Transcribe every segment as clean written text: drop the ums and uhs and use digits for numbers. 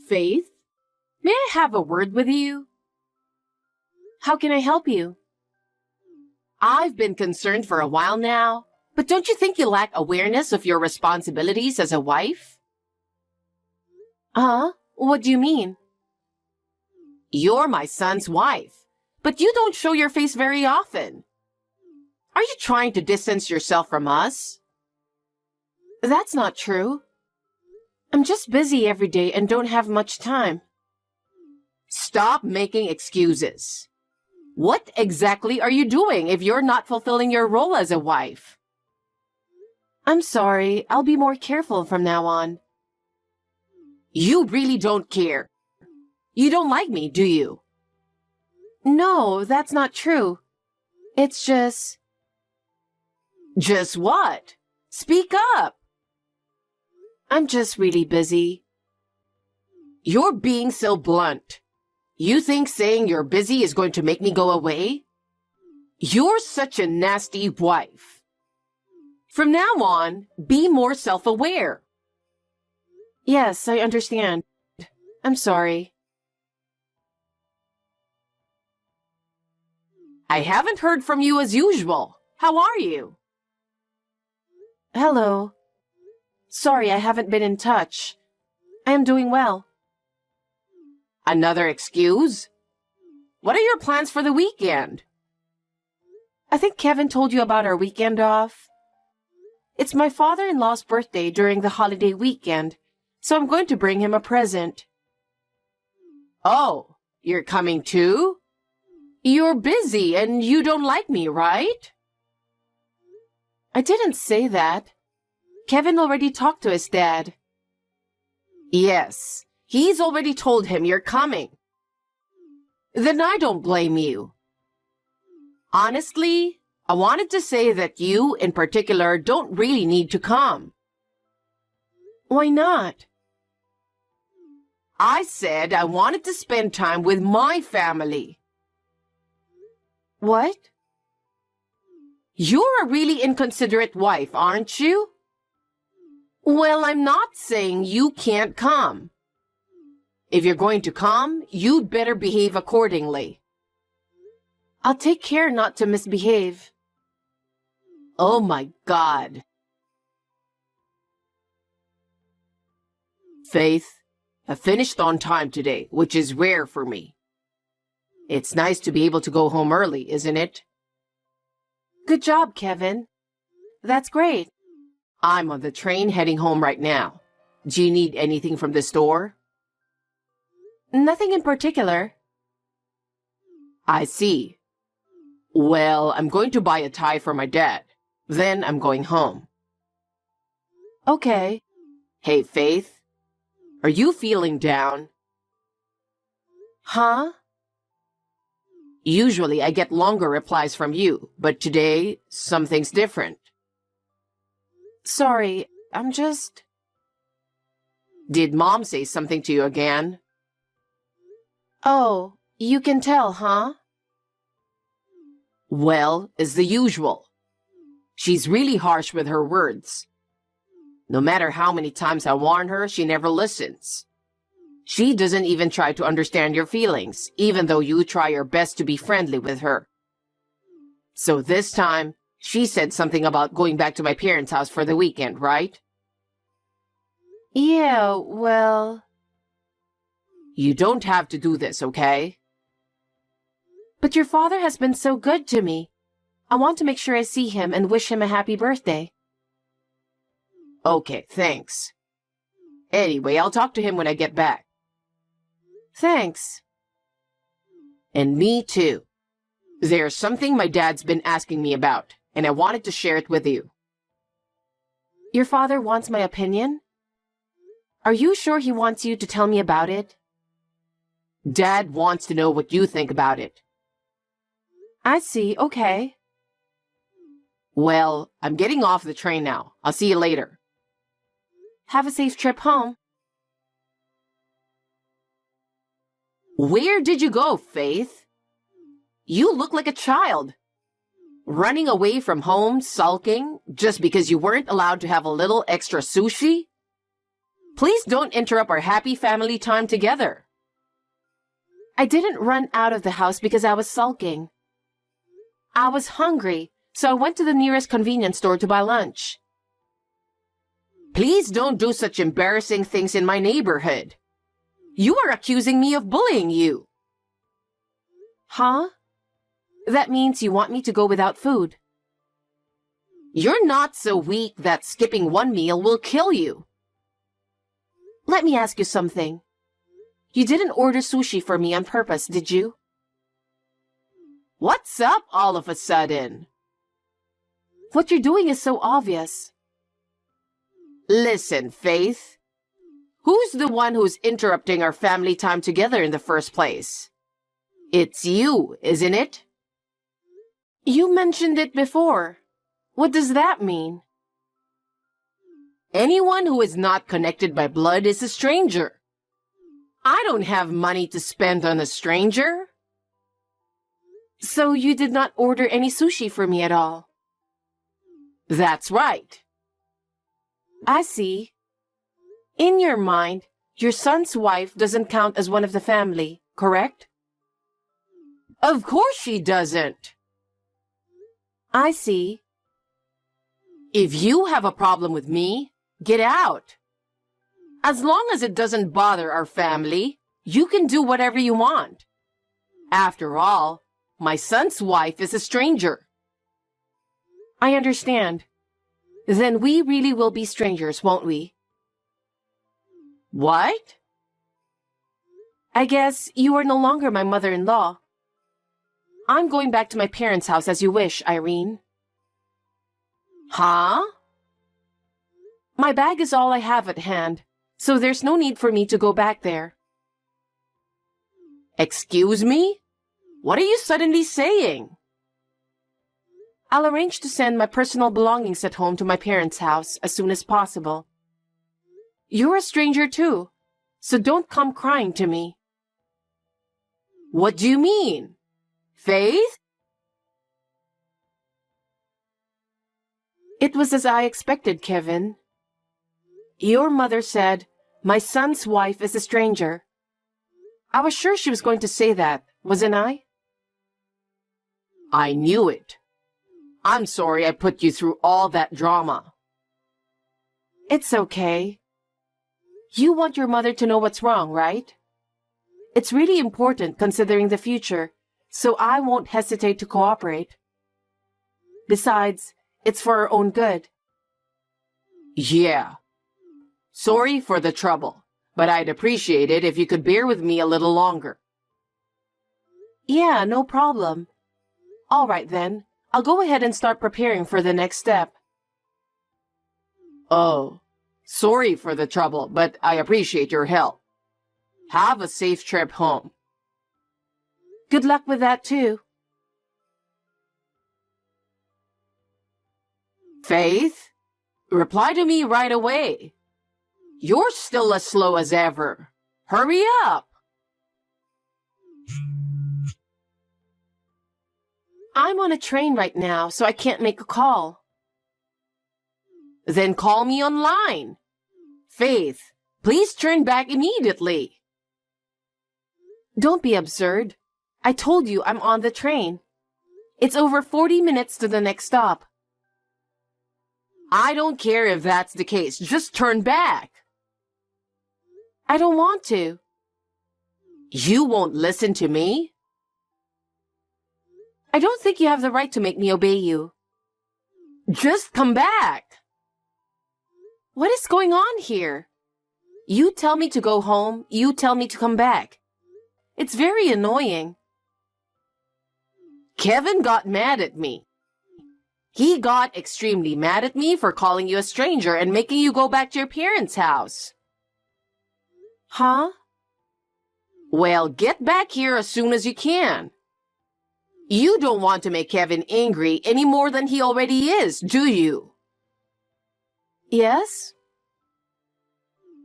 Faith? May I have a word with you? How can I help you? I've been concerned for a while now, but don't you think you lack awareness of your responsibilities as a wife? What do you mean? You're my son's wife, but you don't show your face very often. Are you trying to distance yourself from us? That's not true. I'm just busy every day and don't have much time. Stop making excuses. What exactly are you doing if you're not fulfilling your role as a wife? I'm sorry. I'll be more careful from now on. You really don't care. You don't like me, do you? No, that's not true. It's just... Just what? Speak up. I'm just really busy. You're being so blunt. You think saying you're busy is going to make me go away? You're such a nasty wife. From now on, be more self-aware. Yes, I understand. I'm sorry. I haven't heard from you as usual. How are you? Hello. Sorry, I haven't been in touch. I am doing well. Another excuse? What are your plans for the weekend? I think Kevin told you about our weekend off. It's my father-in-law's birthday during the holiday weekend, so I'm going to bring him a present. Oh, you're coming too? You're busy and you don't like me, right? I didn't say that. Kevin already talked to his dad. Yes, he's already told him you're coming. Then I don't blame you. Honestly, I wanted to say that you, in particular, don't really need to come. Why not? I said I wanted to spend time with my family. What? You're a really inconsiderate wife, aren't you? Well, I'm not saying you can't come. If you're going to come, you'd better behave accordingly. I'll take care not to misbehave. Oh my God. Faith, I finished on time today, which is rare for me. It's nice to be able to go home early, isn't it? Good job, Kevin. That's great. I'm on the train heading home right now. Do you need anything from the store? Nothing in particular. I see. Well, I'm going to buy a tie for my dad. Then I'm going home. Okay. Hey, Faith. Are you feeling down? Huh? Usually I get longer replies from you, but today, something's different. Sorry, I'm just... Did Mom say something to you again? Oh, you can tell, huh? Well, it's the usual. She's really harsh with her words. No matter how many times I warn her, she never listens. She doesn't even try to understand your feelings, even though you try your best to be friendly with her. So this time, she said something about going back to my parents' house for the weekend, right? Yeah, well... You don't have to do this, okay? But your father has been so good to me. I want to make sure I see him and wish him a happy birthday. Okay, thanks. Anyway, I'll talk to him when I get back. Thanks. And me too. There's something my dad's been asking me about, and I wanted to share it with you. Your father wants my opinion? Are you sure he wants you to tell me about it? Dad wants to know what you think about it. I see, okay. Well, I'm getting off the train now. I'll see you later. Have a safe trip home. Where did you go, Faith? You look like a child. Running away from home, sulking, just because you weren't allowed to have a little extra sushi? Please don't interrupt our happy family time together. I didn't run out of the house because I was sulking. I was hungry, so I went to the nearest convenience store to buy lunch. Please don't do such embarrassing things in my neighborhood. You are accusing me of bullying you. Huh? That means you want me to go without food. You're not so weak that skipping one meal will kill you. Let me ask you something. You didn't order sushi for me on purpose, did you? What's up all of a sudden? What you're doing is so obvious. Listen, Faith. Who's the one who's interrupting our family time together in the first place? It's you, isn't it? You mentioned it before. What does that mean? Anyone who is not connected by blood is a stranger. I don't have money to spend on a stranger. So you did not order any sushi for me at all? That's right. I see. In your mind, your son's wife doesn't count as one of the family, correct? Of course she doesn't. I see. If you have a problem with me, get out. As long as it doesn't bother our family, you can do whatever you want. After all, my son's wife is a stranger. I understand. Then we really will be strangers, won't we? What? I guess you are no longer my mother-in-law. I'm going back to my parents' house as you wish, Irene. Huh? My bag is all I have at hand, so there's no need for me to go back there. Excuse me? What are you suddenly saying? I'll arrange to send my personal belongings at home to my parents' house as soon as possible. You're a stranger too, so don't come crying to me. What do you mean? Faith? It was as I expected, Kevin. Your mother said, my son's wife is a stranger. I was sure she was going to say that, wasn't I? I knew it. I'm sorry I put you through all that drama. It's okay. You want your mother to know what's wrong, right? It's really important considering the future, so I won't hesitate to cooperate. Besides, it's for our own good. Yeah. Sorry for the trouble, but I'd appreciate it if you could bear with me a little longer. Yeah, no problem. All right then. I'll go ahead and start preparing for the next step. Oh, sorry for the trouble, but I appreciate your help. Have a safe trip home. Good luck with that too. Faith, reply to me right away. You're still as slow as ever. Hurry up. I'm on a train right now, so I can't make a call. Then call me online. Faith, please turn back immediately. Don't be absurd. I told you I'm on the train. It's over 40 minutes to the next stop. I don't care if that's the case. Just turn back. I don't want to. You won't listen to me? I don't think you have the right to make me obey you. Just come back. What is going on here? You tell me to go home, you tell me to come back. It's very annoying. Kevin got mad at me. He got extremely mad at me for calling you a stranger and making you go back to your parents' house. Huh? Well, get back here as soon as you can. You don't want to make Kevin angry any more than he already is, do you? Yes?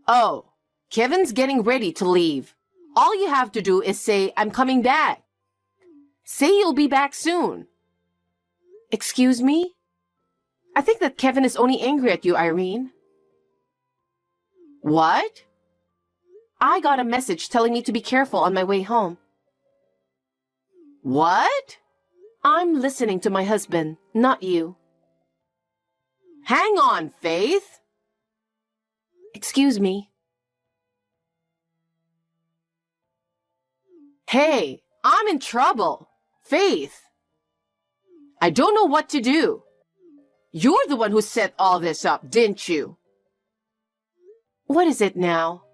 Oh, Kevin's getting ready to leave. All you have to do is say, I'm coming back. Say you'll be back soon. Excuse me? I think that Kevin is only angry at you, Irene. What? I got a message telling me to be careful on my way home. What? I'm listening to my husband, not you. Hang on, Faith. Excuse me. Hey, I'm in trouble. Faith. I don't know what to do. You're the one who set all this up, didn't you? What is it now?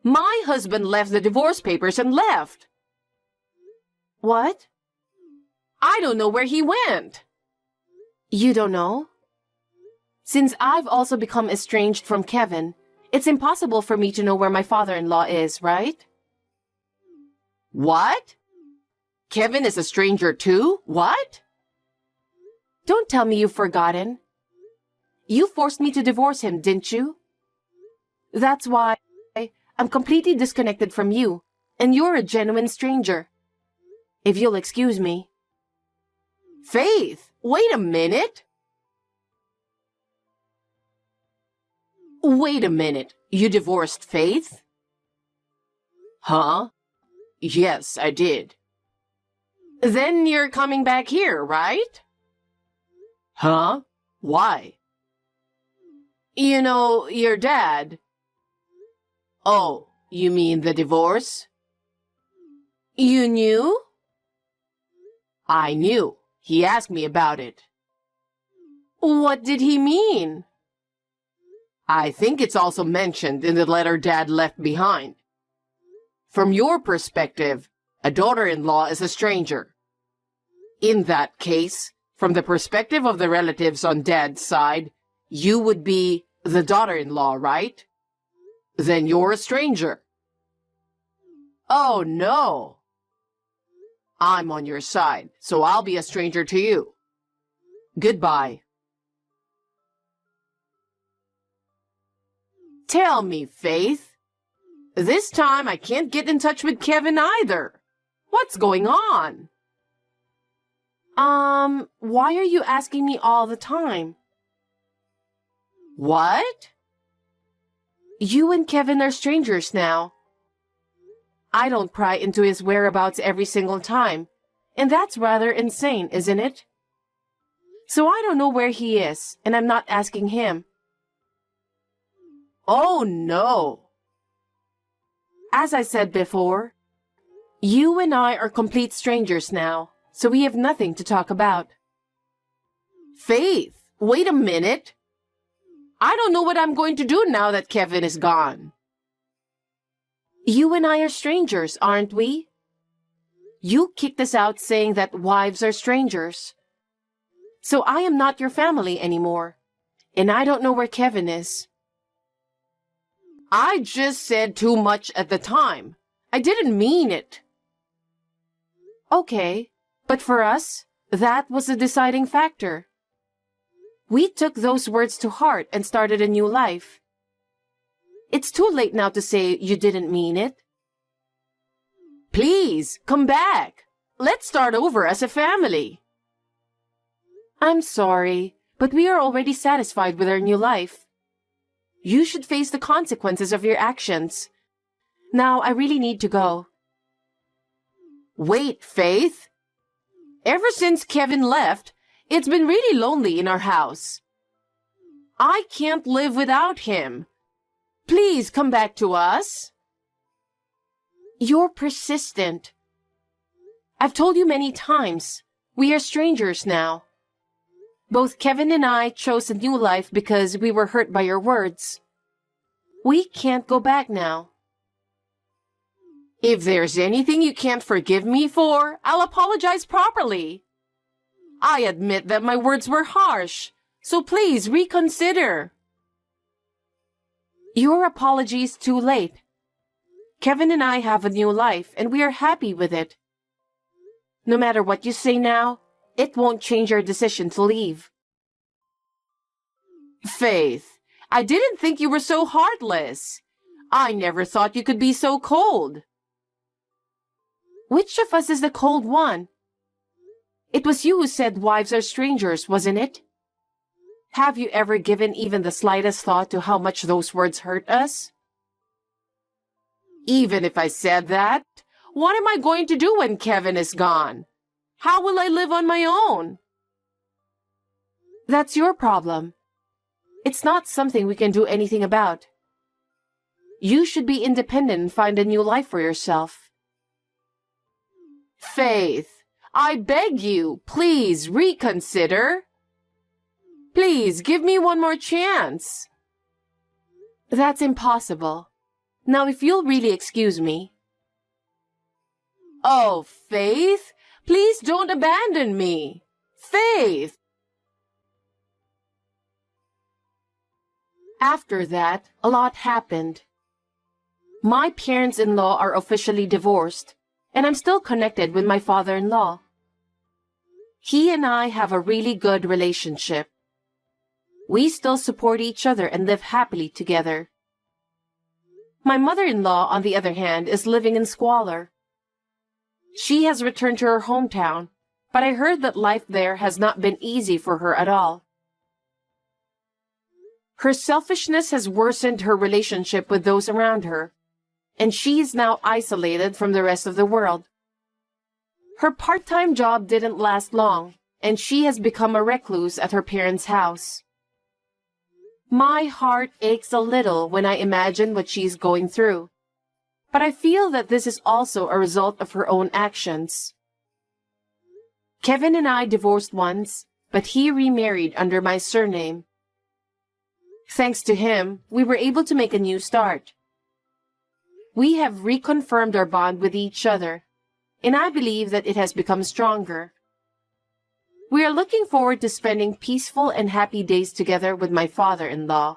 My husband left the divorce papers and left. What? I don't know where he went. You don't know? Since I've also become estranged from Kevin, it's impossible for me to know where my father-in-law is, right? What? Kevin is a stranger too? What? Don't tell me you've forgotten. You forced me to divorce him, didn't you? That's why I'm completely disconnected from you, and you're a genuine stranger. If you'll excuse me. Faith, wait a minute. Wait a minute. You divorced Faith? Huh? Yes, I did. Then you're coming back here, right? Huh? Why? You know, your dad. Oh, you mean the divorce? You knew? I knew. He asked me about it. What did he mean? I think it's also mentioned in the letter Dad left behind. From your perspective, a daughter-in-law is a stranger. In that case, from the perspective of the relatives on Dad's side, you would be the daughter-in-law, right? Then you're a stranger. Oh, no. I'm on your side, so I'll be a stranger to you. Goodbye. Tell me, Faith. This time I can't get in touch with Kevin either. What's going on? Why are you asking me all the time? What? You and Kevin are strangers now. I don't pry into his whereabouts every single time, and that's rather insane, isn't it? So I don't know where he is, and I'm not asking him. Oh, no. As I said before, you and I are complete strangers now, so we have nothing to talk about. Faith, wait a minute. I don't know what I'm going to do now that Kevin is gone. You and I are strangers, aren't we? You kicked us out saying that wives are strangers. So I am not your family anymore, and I don't know where Kevin is. I just said too much at the time. I didn't mean it. Okay, but for us, that was the deciding factor. We took those words to heart and started a new life. It's too late now to say you didn't mean it. Please, come back. Let's start over as a family. I'm sorry, but we are already satisfied with our new life. You should face the consequences of your actions. Now, I really need to go. Wait, Faith. Ever since Kevin left, it's been really lonely in our house. I can't live without him. Please come back to us. You're persistent. I've told you many times, we are strangers now. Both Kevin and I chose a new life because we were hurt by your words. We can't go back now. If there's anything you can't forgive me for, I'll apologize properly. I admit that my words were harsh, so please reconsider. Your apology is too late. Kevin and I have a new life, and we are happy with it. No matter what you say now, it won't change our decision to leave. Faith, I didn't think you were so heartless. I never thought you could be so cold. Which of us is the cold one? It was you who said wives are strangers, wasn't it? Have you ever given even the slightest thought to how much those words hurt us? Even if I said that, what am I going to do when Kevin is gone? How will I live on my own? That's your problem. It's not something we can do anything about. You should be independent and find a new life for yourself. Faith, I beg you, please reconsider. Please give me one more chance. That's impossible. Now, if you'll really excuse me. Oh, Faith, please don't abandon me. Faith! After that, a lot happened. My parents-in-law are officially divorced, and I'm still connected with my father-in-law. He and I have a really good relationship. We still support each other and live happily together. My mother-in-law, on the other hand, is living in squalor. She has returned to her hometown, but I heard that life there has not been easy for her at all. Her selfishness has worsened her relationship with those around her, and she is now isolated from the rest of the world. Her part-time job didn't last long, and she has become a recluse at her parents' house. My heart aches a little when I imagine what she's going through, but I feel that this is also a result of her own actions. Kevin and I divorced once, but he remarried under my surname. Thanks to him, we were able to make a new start. We have reconfirmed our bond with each other, and I believe that it has become stronger. We are looking forward to spending peaceful and happy days together with my father-in-law.